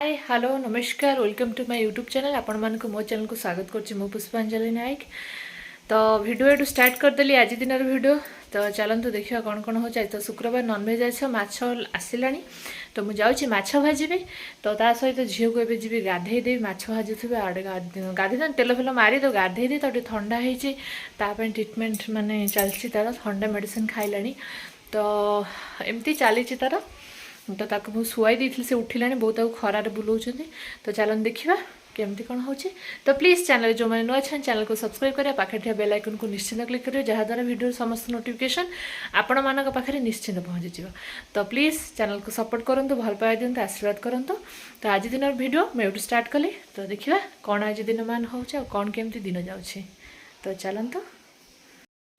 हाय hello नमस्कार welcome to my YouTube channel आपण मानक मो चैनल को स्वागत करछि मो पुष्पांजलिनायक। तो वीडियो एटू स्टार्ट करदेली आज दिन वीडियो। तो चलतु देखिए कौन कौन हो तो शुक्रवार नॉनवेज आस माछ आसलानी तो मुझे जाऊँगी माछ भाजी तो ता सहित झील को जी गाधे देवी माछ भाजी थे आड़े गाधे तेल फेल मारी तो गाधे दी तो ठंडा होती ट्रिटमेंट माने चलती तार ठंडा मेडिसिन खाइलानी तो एमती चली तार तो ताको मुझे शुआई दी से उठिला बहुत खरार बुलाऊँ तो चलन देखा केमती कौन हो तो प्लीज चैनल जो मैंने नुआ चैनल को सब्सक्राइब करें पाखे बेल आइकन को निश्चित क्लिक करें जहाँद्वारा वीडियो समस्त नोटिफिकेशन आपण मान पाखे निश्चित पहुँची तो प्लीज चैनल को सपोर्ट करूँ भल पाई दिखाँ आशीर्वाद करूँ। तो आज दिन वीडियो मैं स्टार्ट कली तो देखा कौन आज दिन मान हो कौन केमती दिन जाऊँगी तो चलतु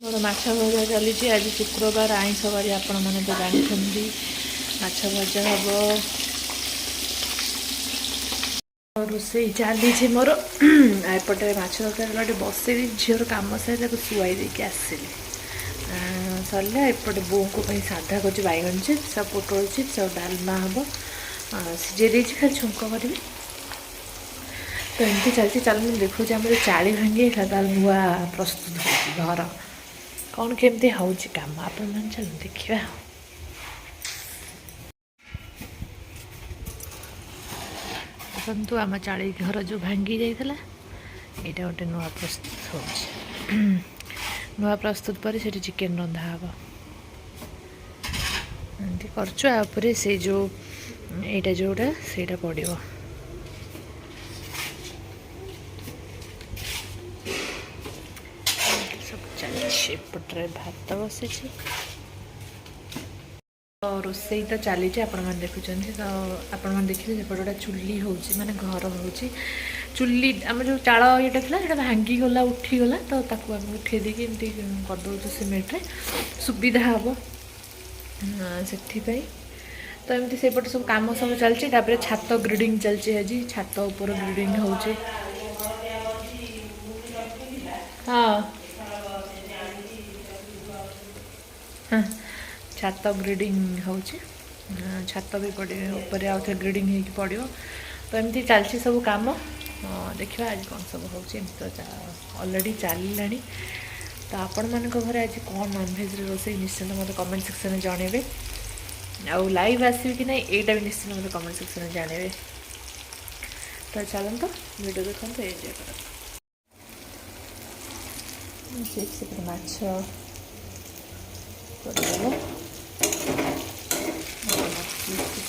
मोर माछ भजा चली आज शुक्रवार आईंष बारी आपण मैंने तो जानते माछ भजा हम रोसे चली मोर एपटे माछ तरकारी बसई झीर कम सारे शुआई देके आसिली सरला एपटे बो को साधा कर बैगन चिप्स सब पोटल चिप्स और डालमा हम सीझे खाली छुंक करी तो एमती चलती चल देखो आम चाली भांगी नुआ प्रस्तुत हो घर कौन केमती हो कम आप चल देखा देखु आम चाली घर जो भांगी जाइला यहाँ गोटे नुआ प्रस्तुत हो नुआ प्रस्तुत पर से चिकेन रंधा हम एमती कर से जो यहाँ जोटा से पड़ो सब चलपटे भात बसी तो रोसई तो चली आपण देखुं तो आपण देखिए सेपटे गोटे चुली हो माने घर हो चुली आम जो चाल ये था भांगी गला उठीगला तो ताकू आम उठे देकी एमती करदे सीमेंट सुविधा हम से तो एमती सेपटे सब कम सब चलती छात ग्रिडिंग चलती आज छात उपर ग्रिडिंग हो हाँ हाँ छात ग्रिडिंग हो छात भी पड़े ऊपर आउ थे ग्रिडिंग हो पड़ो तो एमती चलती सब कम देखा आज कौन सब हो तो अलरेडी चलला तो आपण मान घर आज कौन नॉनभेज रोसे निश्चित मत कमेंट सेक्शन में जनइबे आउ लाइव आसबि कि नहीं एटा भी निश्चित मत कमेंट सेक्शन में जानवे तो चलते वीडियो देखो एंजॉय कर माछ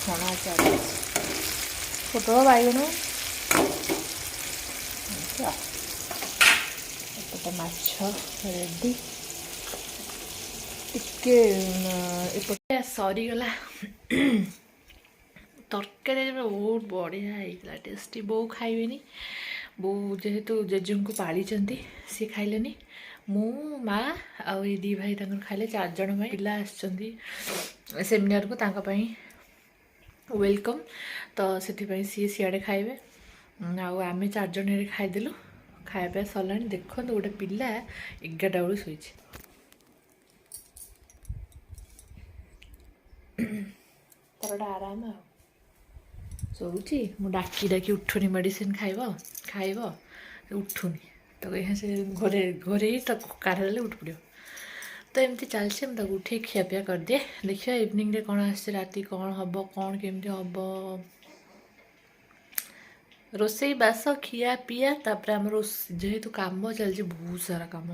छणा चल पोटल बैगन एपटे माछ रेडी टिके सरीगला तरकारी बहुत बढ़िया होता टेस्टी बो खाइबेनी बो जेहेतु जेजे को पाली सी खाइलेनी मु माँ आउ ये दी भाई खाइले 4 जन भाई पिला आसुच्चंदी सेमिनार को तांका पई वेलकम तो से सी सियाड़े खाइबे आउ आमे 4 जन खाइदेलु खाइबा सरलानी देखो गोटे पिला 11टा बेलू शोई तर आराम आ शोची मु डाकी डाकी उठुनी मेडिसिन खाइब उठुनी तो यहाँ से घोरे घोरे तो कार उठ पड़ो तो एमती चलती मुझे उठे खियापिया कर दिए देखिए इवनिंग रे कौन आस राति कौन हम कौन केमती हम रोसई बास खिया पिया तापर आम जेहेतु कम चलती बहुत सारा कम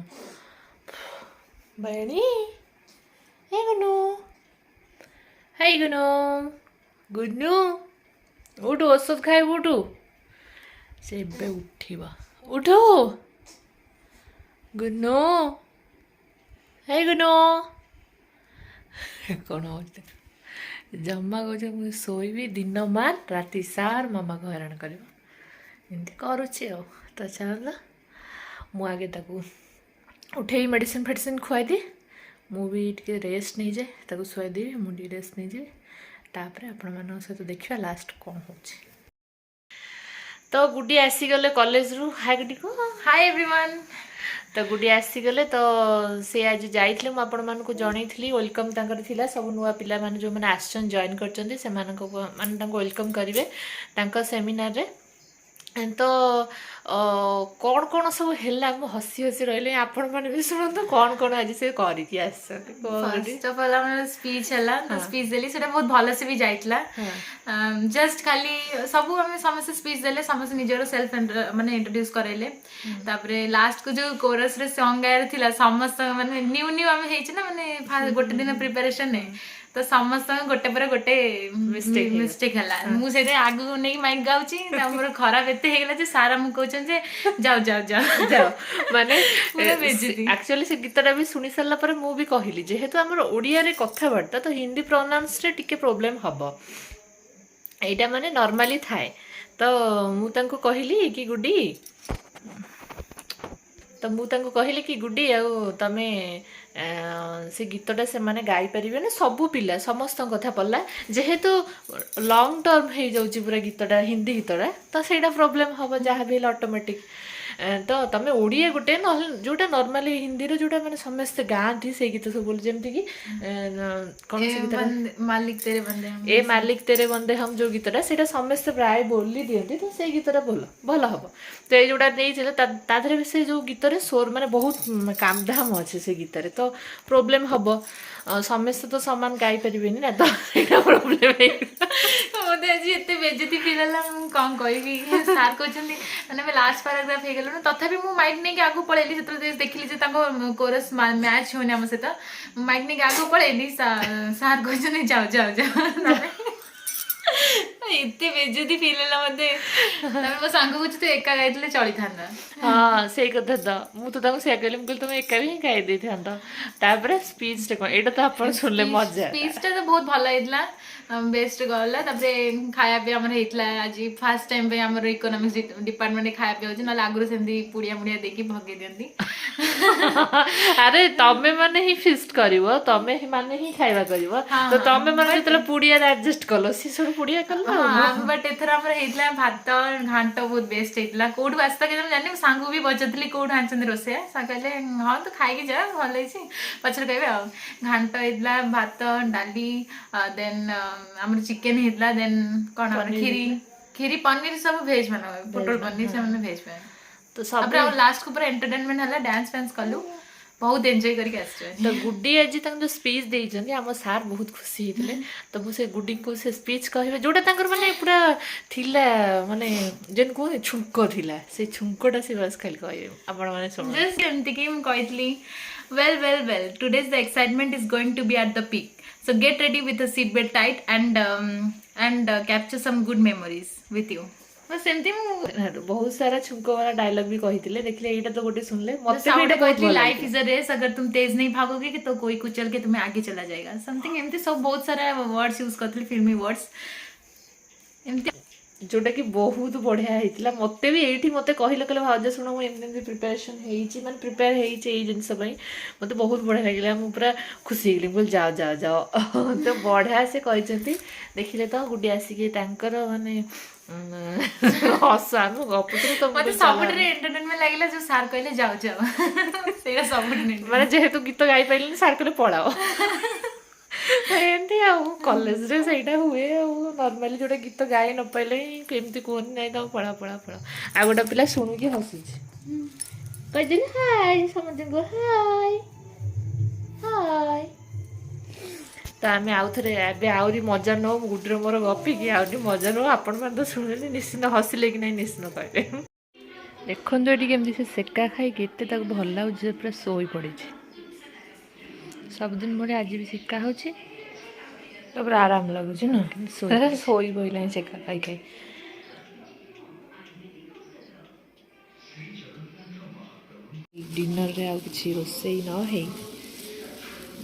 बयानी हे गुनु हाय गुनु गुनु उठ औषध खाइब उठू से उठा उठो गुनु हे गुनु कौन हो जमा कह मुझे शोबी दिन मान राति सार मामा को हैरान कर करुच्ची तो चल मुझे ताकू उठे मेडिसिन फेडिसिन खुआई दी मुझे रेस्ट नहीं जाए शुआई देवी मुझे रेस्ट नहीं जाए तापर आपण सहित देखा लास्ट कौन हो तो गुडी आसीगले कॉलेज रु हाय गुडी को हाय एवरीवन तो गुडी आसीगले तो सी आज जाइए मुझे जनई वेलकम थिला सब नुआ पिला माने जो मैंने आसन जॉइन कर माने वेलकम करेंगे सेमिनार रे तो कौन कौन सब है हसी हसी रही आपण मैंने भी शुणु कौन आज से फर्स्ट ऑफ ऑल हमर स्पीच हला तो स्पीच देली सेटा बहुत भलो से भी जाइतला जस्ट खाली सब हम समस्त स्पीच देले समस्त निजर सेल्फ माने इंट्रोड्यूस करैले तापरे लास्ट को जो कोरस रे सॉन्ग गायर थिला समस्त माने न्यू न्यू हम हेछि ना माने गोटे दिन प्रिपरेशन है तो समस्त गोटे पर गोटे मिस्टेक हला मु से आगु नहीं माइक गाउची हमर खराब एते हेगला जे सारा मु कहउछन जे जाओ जाओ जाओ जाओ माने एक्चुअली से गीतटा भी सुनी सारला पर मु भी कहली जेहेतु हमर ओडिया रे कथाबार्ता तो हिंदी प्रोनाउंस रे टिके प्रॉब्लम हबो एटा माने नॉर्मली थाए तो मु तांको कहली कि गुडी तो मु तांको कहली कि गुडी आ तमे से गीतटा से माने गाई परिबे ना सबु पिला समस्त कथा पड़ला जेहेतु लॉन्ग टर्म हो जाउची पूरा गीतटा हिंदी गीतटा तो सेटा प्रॉब्लम हबो जहा भी ऑटोमेटिक तो तमें ओडिया गोटे जोटा नॉर्मली हिंदी रो जोटा माने समस्त गांधी से गीत सब बोल जेमति कि कोन से गीत मालिक तेरे बंदे हम ए मालिक तेरे बंदे हम जो गीतटा सेटा समस्त प्राय बोली दियंती तो से गीतटा भलो हबो तो ए जोटा नै छले ता धरे से जो गीत रे स्वर माने बहुत कामधाम अछि से गीत रे तो प्रॉब्लम हबो समस्त तो समान गाई परिबेनी ना तो एटा प्रॉब्लम है मोदे आज एते बेइज्जती फील हला कौन कहबी सर कहछन माने मैं लास्ट पैराग्राफ हे गेलो तथापि मु माइक नै के आगु पळेली सेतो देखिली जे ताको कोरस मैच होने हम से तो माइक नै के आगु पळेली सर कहछन जाओ जाओ जाओ इतने बेइज्जती फील हला मते मो सांग को तो एका गाइतले चली थांदा हाँ से कथा तो मु तो ताको से कहली तुम एका भी गाई दे थांदा तापरे स्पीच रे कोन एटा तो आपण सुनले मजा स्पीच तो बहुत भलो हेतला बेस्ट गला तापरे खाया पे हमर हेतला आज फर्स्ट टाइम पे हमर इकोनॉमिक्स डिपार्टमेंट खाया पे होज न लागुर सेंदी पुड़िया मुड़िया देखि भगे देंदी अरे तमे माने ही फिस्ट करिवो तमे ही माने ही खाइबा करिवो तो तमे माने जतले पुड़िया एडजस्ट कलो सी सब पुड़िया कलो हां बट एथरा हमर हेतला भात घांट बहुत बेस्ट हेतला कोड वास्ता के जानि सांगू भी बचतली कोड हांचंद रोसे साकले हां तो खाइ के जा भलै छी पछर कहबे घांट हेतला भात डाली देन हमर चिकन हेतला देन कोन खीरी पनीर सब वेज बना पोटल पनीर से हमने वेज बना तो सब लास्ट को पूरा एंटरटेनमेंट हला डांस फैंस कलु बहुत एंजॉय करके आछे तो गुड्डी आज तक जो स्पीच देई जंदी हम सार बहुत खुशी हेतले तो मु से गुड्डी को से स्पीच कहबे जोटा तांकर माने पूरा थिला माने जेन को छुंको थिला से छुंकोटा से बस खाली कहबे आपण माने सुन जस्ट एमती कि हम कहतली well today's the excitement is going to be at the peak so get ready with a seat belt tight and capture some good memories with you बस एमती बहुत सारा छुंको वाला डायलॉग भी कहितले देखले एटा तो गोटे सुनले मते भी एटा कहतली लाइफ इज अ रेस अगर तुम तेज नहीं भागोगे कि तो कोई कुचल के तुम्हें आगे चला जाएगा समथिंग एमती सब बहुत सारा वर्ड्स यूज करतली फिल्मी वर्ड्स एमती जोटा कि बहुत बढ़िया होता मत भी ये मत कहले कहले भाज शुण मुझे प्रिपेरेसन माने प्रिपेयर हो जिनस मत बहुत बढ़िया लगे मुझे पूरा खुशी होगी बोल जाओ जाओ जाओ तो बढ़िया से कहते देखिले तो गुडी आसिक माने हस आम गपुतु तो मते सबुठे एंटरटेनमेंट लागला जो सार कहले जाओ जाओ सेरा सबुठे माने जेहेतु गीत गाई पाइले सार कहले पळाओ एमती कॉलेज रे सहीटा हुए नॉर्मली जोटा गीत गाई न पाइले केमती कहनी ना तो पढ़ा पढ़ा पढ़ा आ गोटा पिला शुणुकी हसी कही हाय समझ को हाय हाय तो आम आउ थे ए आहरी मजा नौ गुड्रे मोर गपिकी आहरी मजा नौ आपण मैंने तो शुणिले निश्चिंत हसिले कि ना निश्चिंत कहते देखो ये केमती से सेका खाई के भल लगे पूरा शोई पड़ी सबदिन भले आज भी शिका हो आराम लगुच ना शोई पड़ा सेका खाई खाई डिनर रे आ कि रोसई न है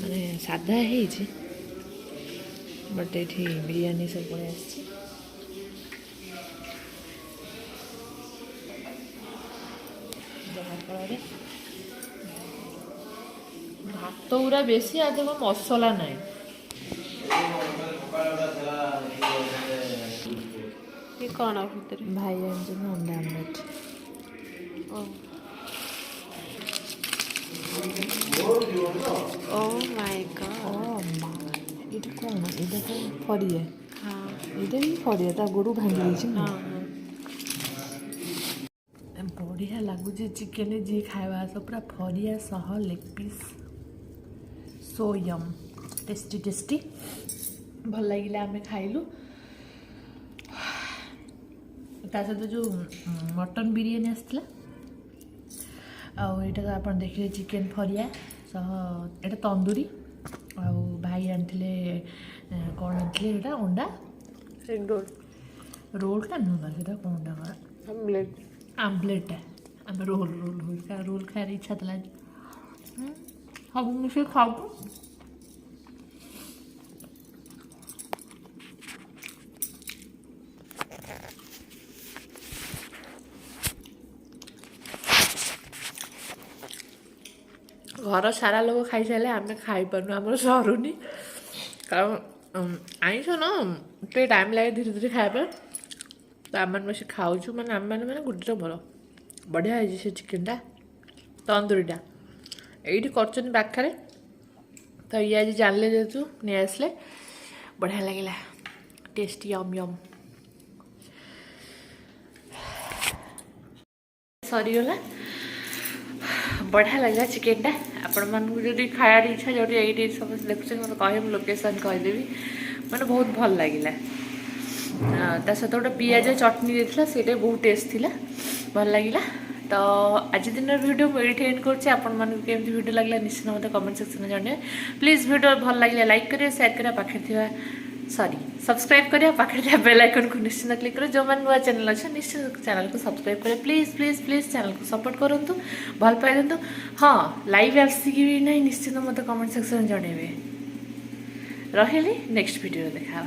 माने सादा है बट ये बिरयानी सब पड़े आस जहाँफल भात पूरा बेसी आज मसला ना कौन भाई अंडा आमलेट ओ माय गॉड এটা কোন এটা তো ফরিয়া हाँ এটা ହିଁ ଫରିଆ ତା ଗୋରୁ ଭାଙ୍ଗି ଦେଇଛି ନା हाँ हाँ ବଢ଼ିଆ ଲାଗୁଛି ଚିକେନ ଯିଏ ଖାଇବା ଆସ ପୁରା ଫରିଆ ସହ leg piece so yum tasty tasty ଭଲ ଲାଗିଲା ଆମେ ଖାଇଲୁ ତା ସହିତ ଯେଉଁ ମଟନ୍ ବିରିୟାନୀ ଆସିଥିଲା ଆଉ ଏଇଟା ତ ଆପଣ ଦେଖିଲେ ଚିକେନ ଫରିଆ ସହ ଏଇଟା ତନ୍ଦୁରୀ ଆଉ ଭାଇ ଆଣିଥିଲେ କ'ଣ ଆଣିଥିଲେ ଏଇଟା ଅଣ୍ଡା एग रोल ରୋଲ୍ଟା ନୁହଁ ନା ସେଇଟା କ'ଣଟା କର ऑमलेट ଆମ୍ବଲେଟ୍ଟା ଆମେ ରୋଲ୍ ରୋଲ୍ ଖାଇବାର ଇଚ୍ଛା ଥିଲା ସବୁ ମିଶିକି ଖାଉଛୁ ଘର ସାରା ଲୋକ ଖାଇସାରିଲେ ଆମେ ଖାଇପାରୁନୁ ଆମର ସରୁନି କାରଣ ଆଇଁଷ ନ ଟିକେ ଟାଇମ୍ ଲାଗେ ଧୀରେ ଧୀରେ ଖାଇବା ପାଇଁ ତ ଆମମାନେ ବସି ଖାଉଛୁ ମାନେ ଆମମାନେ ମାନେ ଗୋଟିର ମୋର ବଢ଼ିଆ ହେଇଛି ସେ ଚିକେନଟା ତନ୍ଦୁରୀଟା ଏଇଠି କରୁଛନ୍ତି ପାଖରେ ତ ଇଏ ଆଜି ଜାଣିଲେ ଯେହେତୁ ନେଇ ଆସିଲେ ବଢ଼ିଆ ଲାଗିଲା ଟେଷ୍ଟି ୟମ୍ ୟମ୍ ସରିଗଲା ବଢ଼ିଆ ଲାଗିଲା ଚିକେନଟା ଆପଣମାନଙ୍କୁ ଯଦି ଖାଇବାର ଇଚ୍ଛା ଯେଉଁଠି ଏଇଠି ସମସ୍ତେ ଦେଖୁଛନ୍ତି ମୋତେ କହିବେ ମୁଁ ଲୋକେସନ୍ କହିଦେବି ମାନେ ବହୁତ ଭଲ ଲାଗିଲା ତା ସହିତ ଗୋଟେ ପିଆଜ ଚଟଣି ଦେଇଥିଲା ସେଇଟା ବହୁତ ଟେଷ୍ଟ ଥିଲା ଭଲ ଲାଗିଲା ତ ଆଜି ଦିନର ଭିଡ଼ିଓ ମୁଁ ଏଇଠି ଏଣ୍ଡ କରୁଛି ଆପଣମାନଙ୍କୁ କେମିତି ଭିଡ଼ିଓ ଲାଗିଲା ନିଶ୍ଚିତ ମୋତେ କମେଣ୍ଟ ସେକ୍ସନରେ ଜଣାଇବେ ପ୍ଲିଜ୍ ଭିଡ଼ିଓ ଭଲ ଲାଗିଲା ଲାଇକ୍ କରିବା ସେୟାର କରିବା ପାଖରେ ଥିବା सब्सक्राइब करिए पाखे बेल आइकन को निश्चित क्लिक करें जो मैंने नुआ चैनल अच्छे निश्चित चैनल को सब्सक्राइब करें प्लीज प्लीज प्लीज चैनल को सपोर्ट करूँ भल पाई दिंतु हाँ लाइव आसिकी भी ना निश्चित मत कमेंट सेक्शन में जनइबे रही नेक्स्ट वीडियो देखा।